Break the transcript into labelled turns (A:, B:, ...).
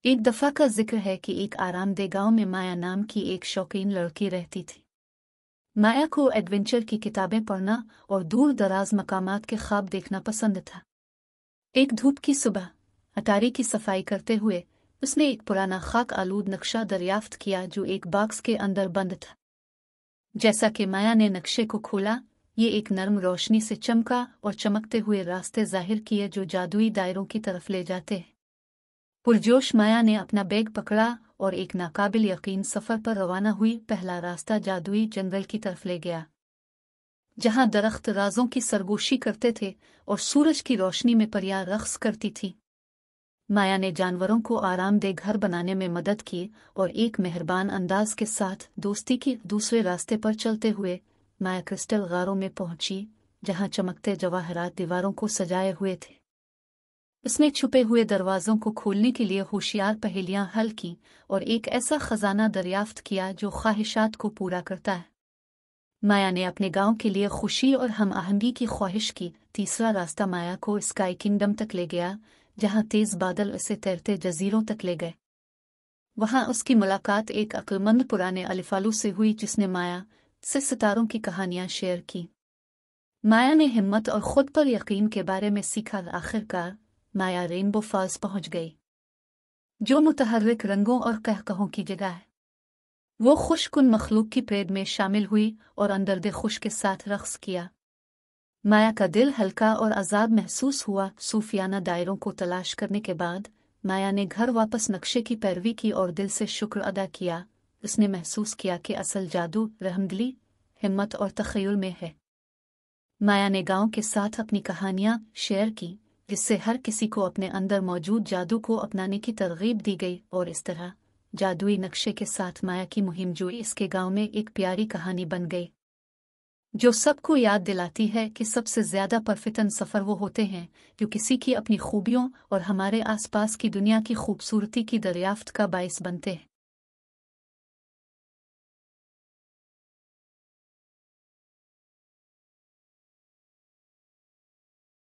A: एक दफ़ा का जिक्र है कि एक आरामदेह गांव में माया नाम की एक शौकीन लड़की रहती थी। माया को एडवेंचर की किताबें पढ़ना और दूर दराज मकामात के ख्वाब देखना पसंद था। एक धूप की सुबह अटारी की सफाई करते हुए उसने एक पुराना खाक आलूद नक्शा दरियाफ्त किया जो एक बॉक्स के अंदर बंद था। जैसा कि माया ने नक्शे को खोला, ये एक नर्म रोशनी से चमका और चमकते हुए रास्ते जाहिर किए जो जादुई दायरों की तरफ ले जाते हैं। पुरजोश माया ने अपना बैग पकड़ा और एक नाकाबिल यकीन सफर पर रवाना हुई। पहला रास्ता जादुई जंगल की तरफ ले गया, जहां दरख्त राजों की सरगोशी करते थे और सूरज की रोशनी में परियां रक्स करती थी। माया ने जानवरों को आरामदेह घर बनाने में मदद की और एक मेहरबान अंदाज के साथ दोस्ती की। दूसरे रास्ते पर चलते हुए माया क्रिस्टल गारों में पहुंची, जहां चमकते जवाहरात दीवारों को सजाए हुए थे। उसने छुपे हुए दरवाजों को खोलने के लिए होशियार पहेलियां हल की और एक ऐसा खजाना दरियाफ्त किया जो ख्वाहिशात को पूरा करता है। माया ने अपने गांव के लिए खुशी और हम आहंगी की ख्वाहिश की। तीसरा रास्ता माया को स्काई किंगडम तक ले गया, जहां तेज बादल उसे तैरते जजीरों तक ले गए। वहां उसकी मुलाकात एक अक्लमंद पुराने अलिफालू से हुई, जिसने माया से सितारों की कहानियां शेयर की। माया ने हिम्मत और खुद पर यकीन के बारे में सीखा। आखिरकार माया रेनबो फॉल्स पहुंच गई, जो मुतहर्रिक रंगों और कहकहों की जगह है। वो खुशकुन मखलूक की प्रेड में शामिल हुई और अंदर खुश के साथ रक्स किया। माया का दिल हल्का और आज़ाद महसूस हुआ। सूफियाना दायरों को तलाश करने के बाद माया ने घर वापस नक्शे की पैरवी की और दिल से शुक्र अदा किया। उसने महसूस किया कि असल जादू रहमदिली, हिम्मत और तख़य्युल में है। माया ने गांव के साथ अपनी कहानियां शेयर की, जिससे हर किसी को अपने अंदर मौजूद जादू को अपनाने की तरगीब दी गई। और इस तरह जादुई नक्शे के साथ माया की मुहिम जो इसके गांव में एक प्यारी कहानी बन गई, जो सबको याद दिलाती है कि सबसे ज्यादा परफितन सफर वो होते हैं जो किसी की अपनी खूबियों और हमारे आसपास की दुनिया की खूबसूरती की दरियाफ्त का बाइस बनते हैं।